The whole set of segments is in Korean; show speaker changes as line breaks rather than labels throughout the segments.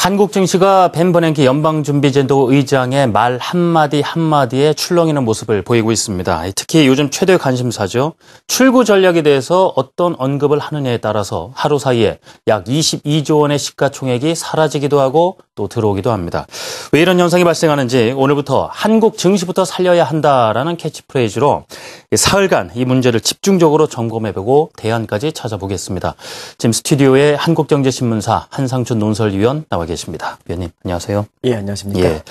한국 증시가 벤 버냉키 연방준비제도 의장의 말 한마디 한마디에 출렁이는 모습을 보이고 있습니다. 특히 요즘 최대 관심사죠. 출구 전략에 대해서 어떤 언급을 하느냐에 따라서 하루 사이에 약 22조 원의 시가총액이 사라지기도 하고 또 들어오기도 합니다. 왜 이런 현상이 발생하는지 오늘부터 한국 증시부터 살려야 한다라는 캐치프레이즈로 사흘간 이 문제를 집중적으로 점검해보고 대안까지 찾아보겠습니다. 지금 스튜디오에 한국경제신문사 한상춘 논설위원 나와 계십니다. 위원님, 안녕하세요.
예, 안녕하십니까.
예.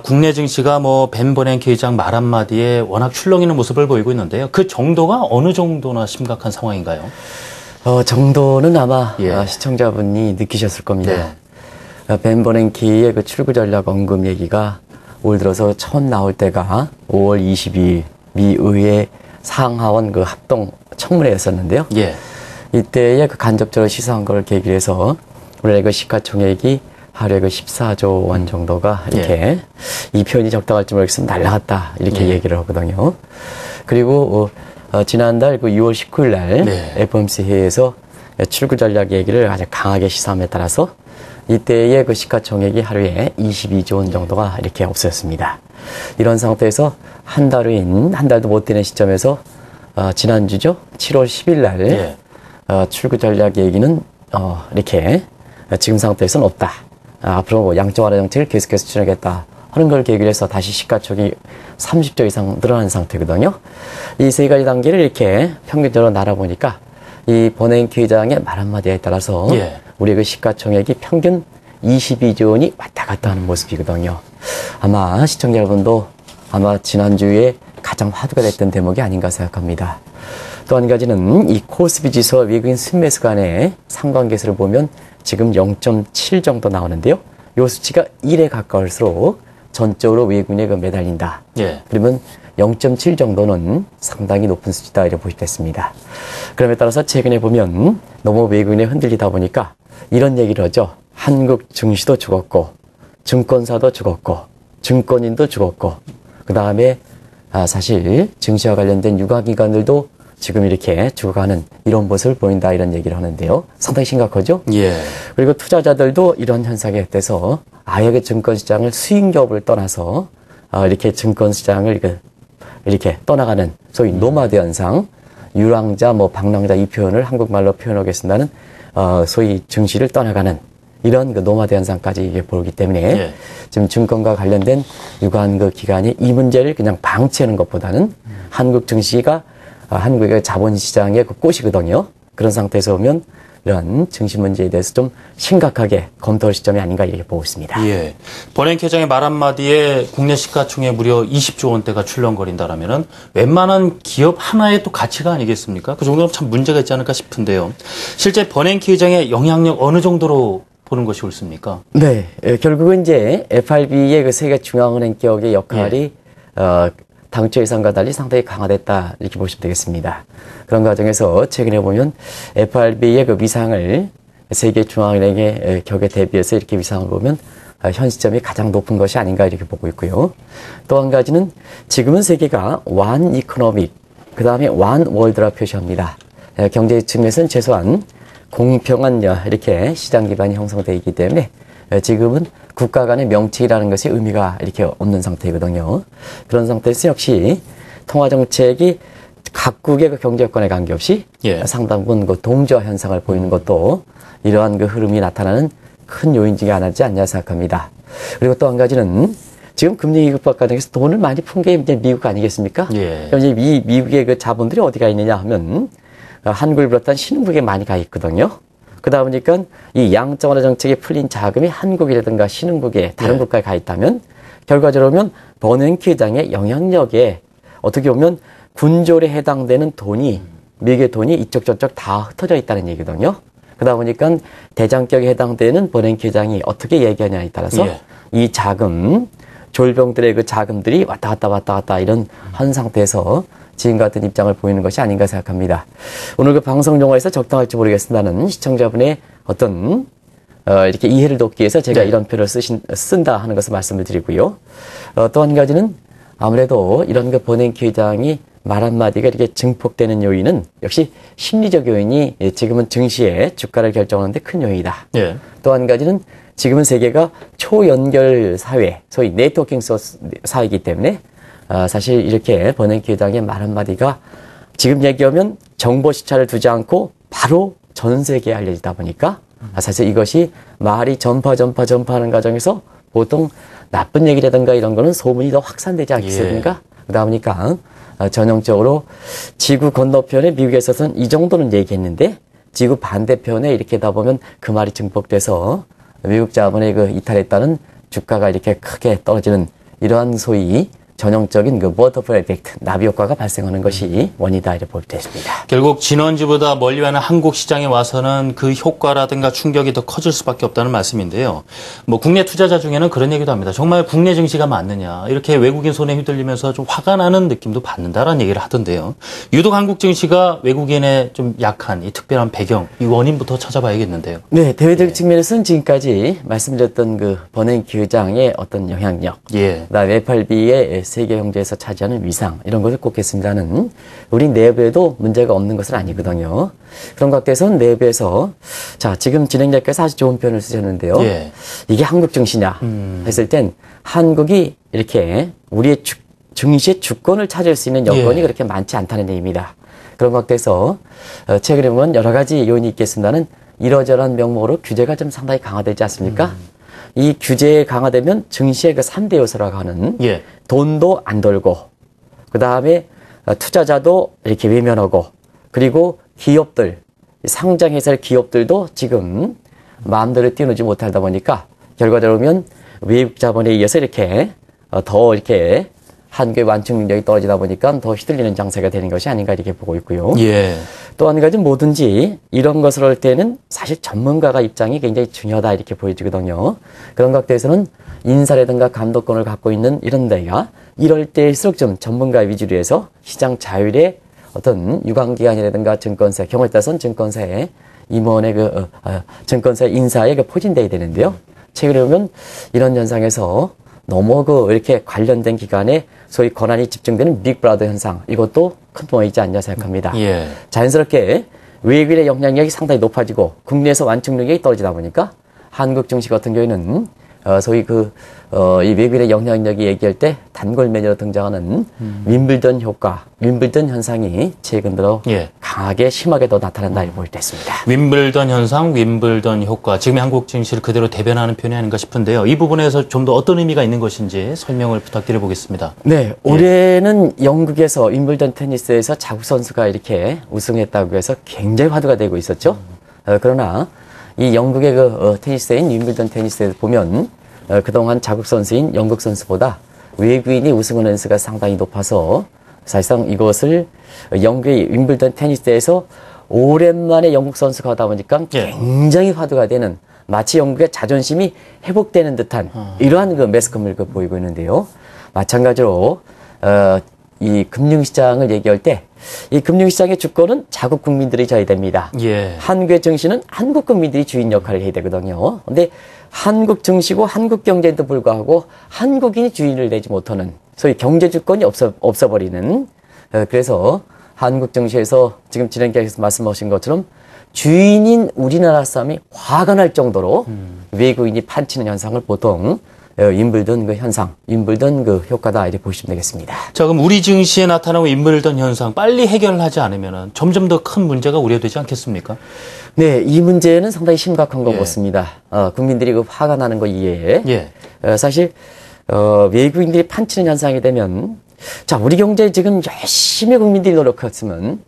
국내 증시가 벤 버냉키 의장 말 한마디에 워낙 출렁이는 모습을 보이고 있는데요. 그 정도가 어느 정도나 심각한 상황인가요?
정도는 아마 시청자분이 느끼셨을 겁니다. 네. 벤 버냉키의 그 출구 전략 언급 얘기가 올 들어서 처음 나올 때가 5월 22일 미 의회 상하원 그 합동 청문회였었는데요.
예.
이때에 그 간접적으로 시사한 걸 계기로 해서 원래 그 시가총액이 하루에 그 14조 원 정도가 이렇게 이 표현이 적당할지 모르겠으면 날라갔다 이렇게 얘기를 하거든요. 그리고 지난달 그 6월 19일 날 FOMC 회의에서 출구 전략 얘기를 아주 강하게 시사함에 따라서 이때의 그 시가총액이 하루에 22조 원 정도가 이렇게 없어졌습니다. 이런 상태에서 한 달도 못 되는 시점에서 지난주죠. 7월 10일 날 출구 전략 얘기는 이렇게 지금 상태에서는 없다. 앞으로 양적 완화 정책을 계속해서 추진하겠다 하는 걸 계기로 해서 다시 시가총액이 30조 이상 늘어난 상태거든요. 이 세 가지 단계를 이렇게 평균적으로 날아보니까 이 버냉키 의장의 말 한마디에 따라서 우리 그 시가총액이 평균 22조 원이 왔다 갔다 하는 모습이거든요. 아마 시청자 여러분도 아마 지난주에 가장 화두가 됐던 대목이 아닌가 생각합니다. 또 한 가지는 이 코스피 지수와 외국인 순매수 간의 상관계수를 보면 지금 0.7 정도 나오는데요. 이 수치가 1에 가까울수록 전적으로 외국인에 매달린다. 그러면 0.7 정도는 상당히 높은 수치다 이렇게 보시겠습니다. 그럼에 따라서 최근에 보면 너무 외국인에 흔들리다 보니까 이런 얘기를 하죠. 한국 증시도 죽었고 증권사도 죽었고 증권인도 죽었고 그 다음에 사실 증시와 관련된 유가기관들도 지금 이렇게 죽어가는 이런 모습을 보인다 이런 얘기를 하는데요. 상당히 심각하죠? 그리고 투자자들도 이런 현상에 대해서 아예 그 증권시장을 수익업을 떠나서 이렇게 증권시장을 이렇게 떠나가는 소위 노마드 현상, 유랑자, 방랑자 이 표현을 한국말로 표현하겠습니다는 소위 증시를 떠나가는 이런 그 노마드 현상까지 보기 때문에 지금 증권과 관련된 유관 그 기관이 이 문제를 그냥 방치하는 것보다는 한국 증시가 한국의 자본시장의 그 꽃이거든요. 그런 상태에서 보면 이런 증시 문제에 대해서 좀 심각하게 검토할 시점이 아닌가 이렇게 보고 있습니다.
버냉키 회장의 말 한마디에 국내 시가총액 무려 20조 원대가 출렁거린다라면은 웬만한 기업 하나의 또 가치가 아니겠습니까? 그 정도는 참 문제가 있지 않을까 싶은데요. 실제 버냉키 회장의 영향력 어느 정도로 보는 것이 옳습니까?
네, 결국은 이제 FRB의 그 세계 중앙은행 격의 역할이 당초 예상과 달리 상당히 강화됐다 이렇게 보시면 되겠습니다. 그런 과정에서 최근에 보면 FRB의 그 위상을 세계 중앙은행의 격에 대비해서 이렇게 위상을 보면 현 시점이 가장 높은 것이 아닌가 이렇게 보고 있고요. 또 한 가지는 지금은 세계가 one economic, 그 다음에 one world라 표시합니다. 경제 측면에서는 최소한 공평한 이렇게 시장 기반이 형성되어 있기 때문에 지금은 국가 간의 명칭이라는 것이 의미가 이렇게 없는 상태거든요. 그런 상태에서 역시 통화정책이 각국의 그 경제 여건에 관계없이 상당 부분 그 동조화 현상을 보이는 것도 이러한 그 흐름이 나타나는 큰 요인 중에 하나지 않냐 생각합니다. 그리고 또 한 가지는 지금 금리 기급박 과정에서 돈을 많이 푼 게 이제 미국 아니겠습니까? 이제 미국의 그 자본들이 어디가 있느냐 하면 한국을 비롯한 신흥국에 많이 가 있거든요. 그러다 보니까 이 양적 완화 정책에 풀린 자금이 한국이라든가 신흥국에 다른 국가에 가 있다면 결과적으로 보면 버냉키 회장의 영향력에 어떻게 보면 군졸에 해당되는 돈이 미국의 돈이 이쪽 저쪽 다 흩어져 있다는 얘기거든요. 그러다 보니까 대장격에 해당되는 버냉키 회장이 어떻게 얘기하냐에 따라서 이 자금 졸병들의 그 자금들이 왔다 갔다 이런 한 상태에서 지금 같은 입장을 보이는 것이 아닌가 생각합니다. 오늘 그 방송 용어에서 적당할지 모르겠습니다는 시청자분의 어떤 이렇게 이해를 돕기 위해서 제가 이런 표현을 쓴다 하는 것을 말씀을 드리고요. 또 한 가지는 아무래도 이런 그 버냉키 회장이 말 한마디가 이렇게 증폭되는 요인은 역시 심리적 요인이 지금은 증시의 주가를 결정하는 데 큰 요인이다. 또 한 가지는 지금은 세계가 초연결 사회, 소위 네트워킹 사회이기 때문에 사실 이렇게 버냉키 회장의 말 한마디가 지금 얘기하면 정보 시차를 두지 않고 바로 전 세계에 알려지다 보니까 사실 이것이 말이 전파하는 과정에서 보통 나쁜 얘기라든가 이런 거는 소문이 더 확산되지 않겠습니까? 그러다 보니까 전형적으로 지구 건너편에 미국에서는 이 정도는 얘기했는데 지구 반대편에 이렇게 다 보면 그 말이 증폭돼서 미국 자본의 그 이탈했다는 주가가 이렇게 크게 떨어지는 이러한 소위 전형적인 그 버터플라이 에펙트, 나비 효과가 발생하는 것이 원인이다 이렇게 볼 수 있습니다.
결국 진원지보다 멀리 가는 한국 시장에 와서는 그 효과라든가 충격이 더 커질 수밖에 없다는 말씀인데요. 뭐 국내 투자자 중에는 그런 얘기도 합니다. 정말 국내 증시가 맞느냐. 이렇게 외국인 손에 휘둘리면서 좀 화가 나는 느낌도 받는다라는 얘기를 하던데요. 유독 한국 증시가 외국인의 좀 약한 이 특별한 배경, 이 원인부터 찾아봐야겠는데요.
네, 대외적 측면에서는 지금까지 말씀드렸던 그 버냉키 회장의 어떤 영향력, 그다음에 FRB의 세계 경제에서 차지하는 위상 이런 것을 꼽겠습니다는 우리 내부에도 문제가 없는 것은 아니거든요. 그런 각도에서는 내부에서 자 지금 진행자께서 아주 좋은 표현을 쓰셨는데요. 이게 한국 증시냐 했을 땐 한국이 이렇게 우리의 증시의 주권을 찾을 수 있는 여건이 그렇게 많지 않다는 얘기입니다. 그런 각도에서 최근에 보면 여러 가지 요인이 있겠습니다는 이러저러한 명목으로 규제가 좀 상당히 강화되지 않습니까? 이 규제에 강화되면 증시의 그 3대 요소라고 하는 돈도 안 돌고 그 다음에 투자자도 이렇게 외면하고 그리고 기업들 상장회사 기업들도 지금 마음대로 뛰어놀지 못하다 보니까 결과적으로 보면 외국 자본에 의해서 이렇게 더 이렇게 한국의 완충 능력이 떨어지다 보니까 더 휘둘리는 장세가 되는 것이 아닌가 이렇게 보고 있고요. 또 한 가지 뭐든지 이런 것을 할 때는 사실 전문가가 입장이 굉장히 중요하다 이렇게 보여지거든요. 그런 각도에서는 인사라든가 감독권을 갖고 있는 이런 데가 이럴 때일수록 좀 전문가 위주로 해서 시장 자율의 어떤 유관기관이라든가 증권사, 경우에 따라서는 증권사의 임원의 증권사 인사에 포진돼야 되는데요. 최근에 보면 이런 현상에서 너무 이렇게 관련된 기관에 소위 권한이 집중되는 빅브라더 현상, 이것도 큰 도움이 있지 않냐 생각합니다. 자연스럽게 외국인의 영향력이 상당히 높아지고 국내에서 완충 능력이 떨어지다 보니까 한국 증시 같은 경우에는 소위 이 외국인의 영향력이 얘기할 때 단골 메뉴로 등장하는 윈블던 효과, 윈블던 현상이 최근 들어 강하게 심하게 더 나타난다 이렇게 볼 때 있습니다.
윈블던 현상, 윈블던 효과. 지금의 한국 증시를 그대로 대변하는 표현이 아닌가 싶은데요. 이 부분에서 좀 더 어떤 의미가 있는 것인지 설명을 부탁드려 보겠습니다.
네, 올해는 영국에서 윈블던 테니스에서 자국 선수가 이렇게 우승했다고 해서 굉장히 화두가 되고 있었죠. 그러나 이 영국의 테니스인 윈블던 테니스에 보면 그동안 자국 선수인 영국 선수보다 외국인이 우승한 횟수가 상당히 높아서 사실상 이것을 영국의 윈블던 테니스에서 오랜만에 영국 선수가 하다 보니까 굉장히 화두가 되는 마치 영국의 자존심이 회복되는 듯한 이러한 매스컴을 보이고 있는데요. 마찬가지로 이 금융시장을 얘기할 때 이 금융시장의 주권은 자국 국민들이 져야 됩니다. 한국의 증시는 한국 국민들이 주인 역할을 해야 되거든요. 근데 한국 증시고 한국 경제에도 불구하고 한국인이 주인을 내지 못하는 소위 경제 주권이 없어버리는 그래서 한국 증시에서 지금 진행자께서 말씀하신 것처럼 주인인 우리나라 사람이 화가 날 정도로 외국인이 판치는 현상을 보통 윈블던 현상, 윈블던 효과다 이렇게 보시면 되겠습니다.
자, 그럼 우리 증시에 나타나고 윈블던 현상 빨리 해결하지 않으면 점점 더 큰 문제가 우려되지 않겠습니까?
네, 이 문제는 상당히 심각한 것 같습니다. 국민들이 화가 나는 거 이해에 사실 외국인들이 판치는 현상이 되면 자, 우리 경제에 지금 열심히 국민들이 노력했으면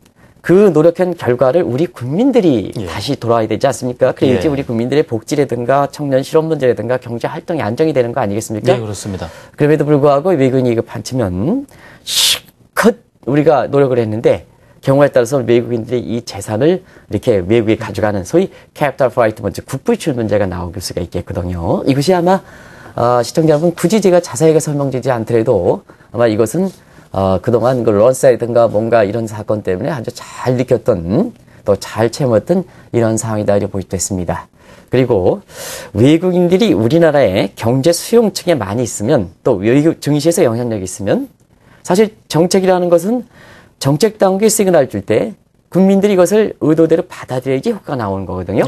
그 노력한 결과를 우리 국민들이 다시 돌아와야 되지 않습니까? 그래야지 우리 국민들의 복지라든가 청년 실업 문제라든가 경제 활동이 안정이 되는 거 아니겠습니까?
네, 그렇습니다.
그럼에도 불구하고 외국인이 이거 판치면 실컷 우리가 노력을 했는데 경우에 따라서 외국인들이 이 재산을 이렇게 외국에 가져가는 소위 캐피탈 플라이트 문제, 국부유출 문제가 나올 수가 있겠거든요. 이것이 아마 시청자 여러분 굳이 제가 자세하게 설명드리지 않더라도 아마 이것은 그동안 런사이든가 뭔가 이런 사건 때문에 아주 잘 느꼈던 또 잘 체험했던 이런 상황이다 이렇게 보시도 했습니다. 그리고 외국인들이 우리나라의 경제 수용층에 많이 있으면 또 외국 증시에서 영향력이 있으면 사실 정책이라는 것은 정책 당국이 시그널 줄 때 국민들이 이것을 의도대로 받아들여야지 효과가 나오는 거거든요.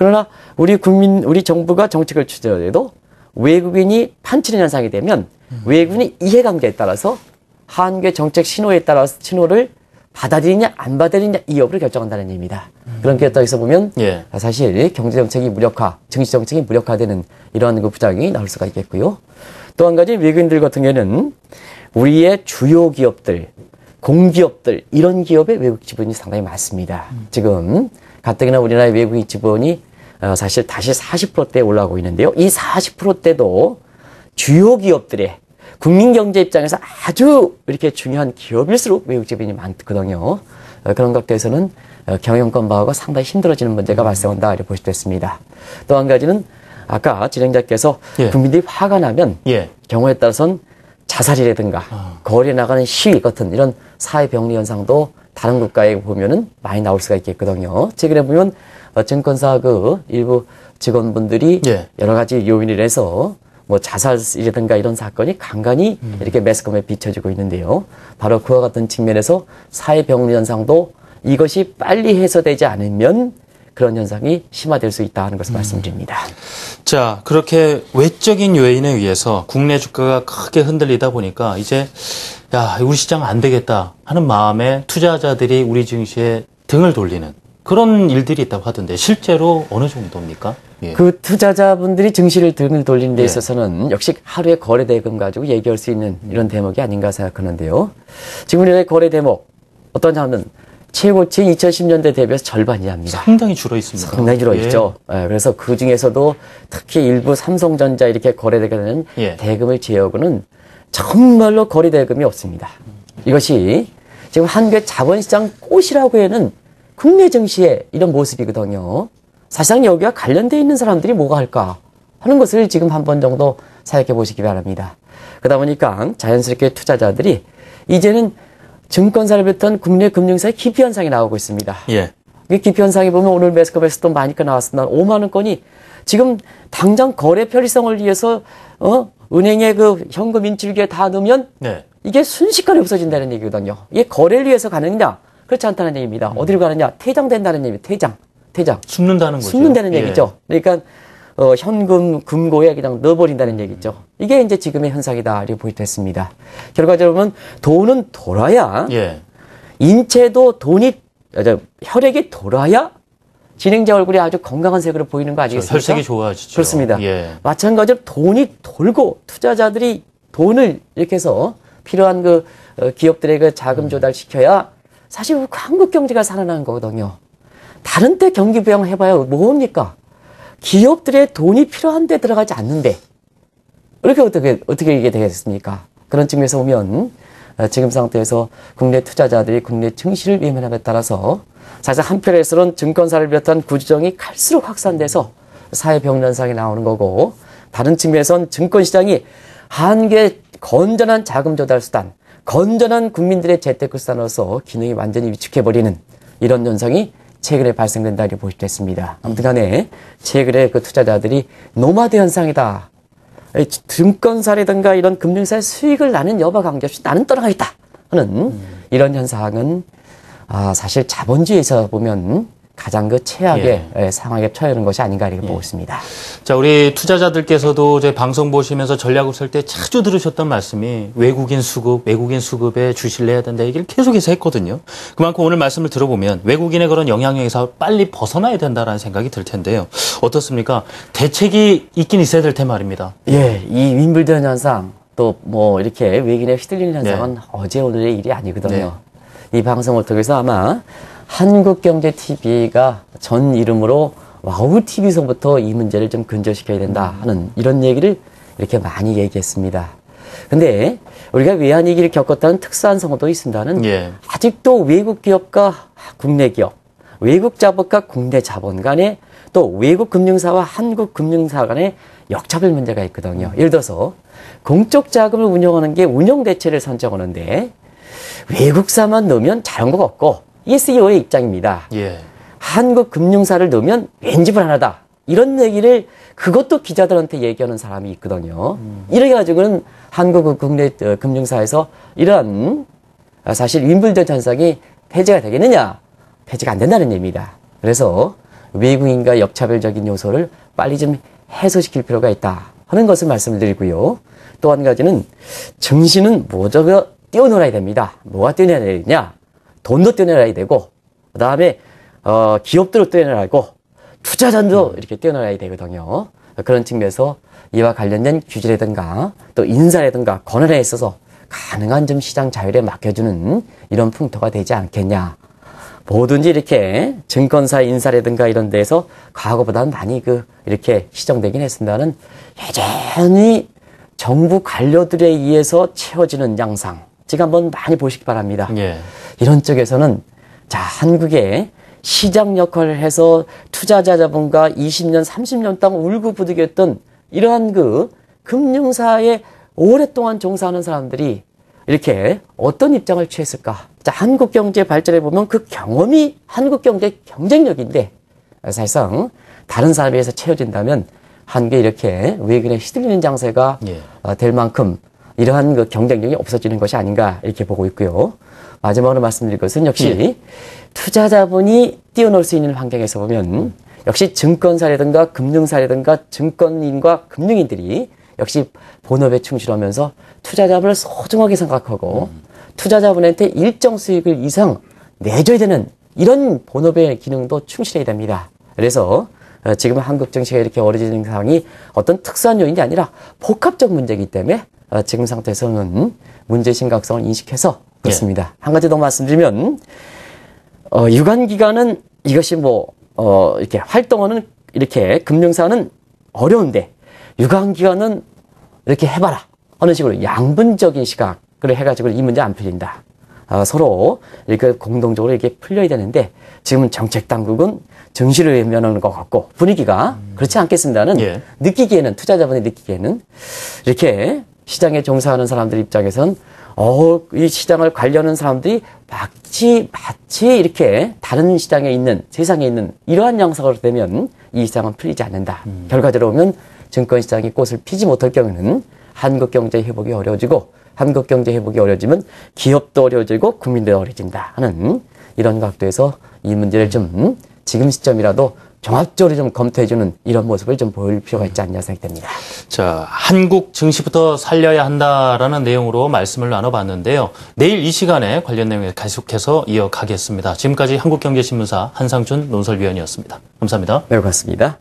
그러나 우리 정부가 정책을 추진해도 외국인이 판치는 현상이 되면 외국인의 이해관계에 따라서 한국의 정책 신호를 받아들이냐 안 받아들이냐 이 여부를 결정한다는 얘기입니다. 그런 결정에서 보면
예.
사실 경제정책이 정치정책이 무력화되는 이러한 그 부작용이 나올 수가 있겠고요. 또 한 가지 외국인들 같은 경우에는 우리의 주요 기업들, 공기업들 이런 기업의 외국 지분이 상당히 많습니다. 지금 가뜩이나 우리나라의 외국인 지분이 사실 다시 40%대에 올라가고 있는데요. 이 40%대도 주요 기업들의 국민 경제 입장에서 아주 이렇게 중요한 기업일수록 외국 지분이 많거든요. 그런 각도에서는 경영권 방어가 상당히 힘들어지는 문제가 발생한다 이렇게 볼 수 있습니다. 또 한 가지는 아까 진행자께서
예.
국민들이 화가 나면
예.
경우에 따라서는 자살이라든가 거리에 나가는 시위 같은 이런 사회병리 현상도 다른 국가에 보면은 많이 나올 수가 있겠거든요. 최근에 보면 증권사 그 일부 직원분들이
예.
여러 가지 요인을 해서 뭐 자살이라든가 이런 사건이 간간히 이렇게 매스컴에 비춰지고 있는데요. 바로 그와 같은 측면에서 사회병리 현상도 이것이 빨리 해소되지 않으면 그런 현상이 심화될 수 있다는 것을 말씀드립니다.
자, 그렇게 외적인 요인에 의해서 국내 주가가 크게 흔들리다 보니까 이제 야, 우리 시장 안 되겠다 하는 마음에 투자자들이 우리 증시에 등을 돌리는 그런 일들이 있다고 하던데 실제로 어느 정도입니까? 예.
그 투자자분들이 증시를 등을 돌리는 데
예.
있어서는 역시 하루의 거래 대금 가지고 얘기할 수 있는 이런 대목이 아닌가 생각하는데요. 지금 우리나라의 거래 대목 어떤 하면 최고치 2010년대 대비해서 절반이 합니다.
상당히 줄어 있습니다.
상당히 줄어 있죠. 예, 그래서 그 중에서도 특히 일부 삼성전자 이렇게 거래되게 되는
예.
대금을 제외하고는 정말로 거래 대금이 없습니다. 이것이 지금 한국의 자본시장 꽃이라고 해는 국내 증시의 이런 모습이거든요. 사실상 여기와 관련되어 있는 사람들이 뭐가 할까 하는 것을 지금 한 번 정도 생각해 보시기 바랍니다. 그러다 보니까 자연스럽게 투자자들이 이제는 증권사를 비롯한 국내 금융사의 기피 현상이 나오고 있습니다.
예.
이 기피 현상이 보면 오늘 매스컴에서도 많이 나왔습니다. 5만 원권이 지금 당장 거래 편리성을 위해서 은행에 그 현금 인출기에 다 넣으면
네.
이게 순식간에 없어진다는 얘기거든요. 이게 거래를 위해서 가느냐? 그렇지 않다는 얘기입니다. 어디로 가느냐? 퇴장된다는 얘기입니다. 퇴장.
숨는다는 거죠.
숨는다는
예.
얘기죠. 그러니까 현금 금고에 그냥 넣어버린다는 얘기죠. 이게 이제 지금의 현상이다 이렇게 보이됐습니다. 결과적으로 보면 돈은 돌아야
예.
인체도 혈액이 돌아야 진행자 얼굴이 아주 건강한 색으로 보이는 거 아니겠습니까?
혈색이 좋아지죠.
그렇습니다.
예.
마찬가지로 돈이 돌고 투자자들이 돈을 이렇게 해서 필요한 그 기업들의 그 자금 조달시켜야 사실 한국 경제가 살아나는 거거든요. 다른 때 경기 부양해봐야 뭡니까? 기업들의 돈이 필요한 데 들어가지 않는데 이렇게 어떻게 이게 되겠습니까? 그런 측면에서 보면 지금 상태에서 국내 투자자들이 국내 증시를 외면함에 따라서 사실 한편에서는 증권사를 비롯한 구조정이 갈수록 확산돼서 사회병 현상이 나오는 거고 다른 측면에서는 증권시장이 한국의 건전한 자금 조달 수단, 건전한 국민들의 재테크 수단으로서 기능이 완전히 위축해버리는 이런 현상이 최근에 발생된다 이렇게 볼 수 있습니다. 아무튼 간에 최근에 그 투자자들이 노마드 현상이다. 증권사라든가 이런 금융사의 수익을 나는 여부와 관계없이 나는 떠나가겠다 하는 이런 현상은 사실 자본주의에서 보면 가장 그 최악의 상황에 처하는 것이 아닌가 이렇게 보고 있습니다.
자, 우리 투자자들께서도 저희 방송 보시면서 전략을 쓸 때 자주 들으셨던 말씀이 외국인 수급에 주시를 해야 된다 얘기를 계속해서 했거든요. 그만큼 오늘 말씀을 들어보면 외국인의 그런 영향력에서 빨리 벗어나야 된다라는 생각이 들 텐데요. 어떻습니까? 대책이 있긴 있어야 될 텐 말입니다.
예, 이 윈블던 현상 또 뭐 이렇게 외국인에 휘둘리는 현상은 어제 오늘의 일이 아니거든요. 이 방송을 통해서 아마 한국경제TV가 전 이름으로 와우TV서부터 이 문제를 좀 근절시켜야 된다 하는 이런 얘기를 이렇게 많이 얘기했습니다. 근데 우리가 외환위기를 겪었다는 특수한 상황도 있습니다는 아직도 외국 기업과 국내 기업, 외국 자본과 국내 자본 간에 또 외국 금융사와 한국 금융사 간에 역차별 문제가 있거든요. 예를 들어서 공적 자금을 운영하는 게 운영대체를 선정하는데 외국사만 넣으면 자영국 없고 이게 CEO의 입장입니다. 한국 금융사를 넣으면 왠지 불안하다. 이런 얘기를 그것도 기자들한테 얘기하는 사람이 있거든요. 이래 가지고는 한국 국내 금융사에서 이런 사실 윈블던 현상이 폐지가 되겠느냐? 폐지가 안 된다는 얘기입니다. 그래서 외국인과 역차별적인 요소를 빨리 좀 해소시킬 필요가 있다 하는 것을 말씀을 드리고요. 또 한 가지는 증시는 무조건 뛰어놀아야 됩니다. 뭐가 뛰어놀아야 되냐? 돈도 뛰어놀아야 되고, 그 다음에 기업들도 뛰어놀아야 되고, 투자자도 이렇게 뛰어놀아야 되거든요. 그런 측면에서 이와 관련된 규제라든가 또 인사라든가 권한에 있어서 가능한 좀 시장 자율에 맡겨주는 이런 풍토가 되지 않겠냐. 뭐든지 이렇게 증권사 인사라든가 이런 데서 과거보다는 많이 이렇게 시정되긴 했습니다는 여전히 정부 관료들에 의해서 채워지는 양상. 지금 한번 많이 보시기 바랍니다.
예.
이런 쪽에서는 자, 한국의 시장 역할을 해서 투자자 자본과 20년, 30년 동안 울고부득이했던 이러한 금융사에 오랫동안 종사하는 사람들이 이렇게 어떤 입장을 취했을까? 자, 한국 경제 발전해 보면 그 경험이 한국 경제 경쟁력인데 사실상 다른 사람에 의해서 채워진다면 한국에 이렇게 외국인에 휘둘리는 장세가 될 만큼 이러한 경쟁력이 없어지는 것이 아닌가 이렇게 보고 있고요. 마지막으로 말씀드릴 것은 역시 투자 자본이 뛰어놀 수 있는 환경에서 보면 역시 증권사라든가 금융사라든가 증권인과 금융인들이 역시 본업에 충실하면서 투자 자본을 소중하게 생각하고 투자 자본한테 일정 수익을 이상 내줘야 되는 이런 본업의 기능도 충실해야 됩니다. 그래서 지금 한국 증시가 이렇게 어려지는 상황이 어떤 특수한 요인이 아니라 복합적 문제이기 때문에 지금 상태에서는 문제의 심각성을 인식해서 그렇습니다. 한 가지 더 말씀드리면 유관기관은 이것이 이렇게 활동하는 이렇게 금융사는 어려운데 유관기관은 이렇게 해봐라 하는 식으로 양분적인 시각을 해가지고 이 문제 안 풀린다. 서로 이렇게 공동적으로 이렇게 풀려야 되는데 지금은 정책 당국은 증시를 외면하는 것 같고 분위기가 그렇지 않겠습니다는 느끼기에는 투자 자본이 느끼기에는 이렇게 시장에 종사하는 사람들 입장에선 이 시장을 관리하는 사람들이 마치 이렇게 다른 시장에 있는 세상에 있는 이러한 양상으로 되면 이 시장은 풀리지 않는다. 결과적으로 보면 증권시장이 꽃을 피지 못할 경우는 한국 경제 회복이 어려워지고 한국 경제 회복이 어려워지면 기업도 어려워지고 국민도 어려워진다 하는 이런 각도에서 이 문제를 좀 지금 시점이라도 종합적으로 좀 검토해주는 이런 모습을 좀 보일 필요가 있지 않냐 생각됩니다.
자, 한국 증시부터 살려야 한다라는 내용으로 말씀을 나눠봤는데요. 내일 이 시간에 관련 내용을 계속해서 이어가겠습니다. 지금까지 한국경제신문사 한상준 논설위원이었습니다. 감사합니다.
네, 고맙습니다.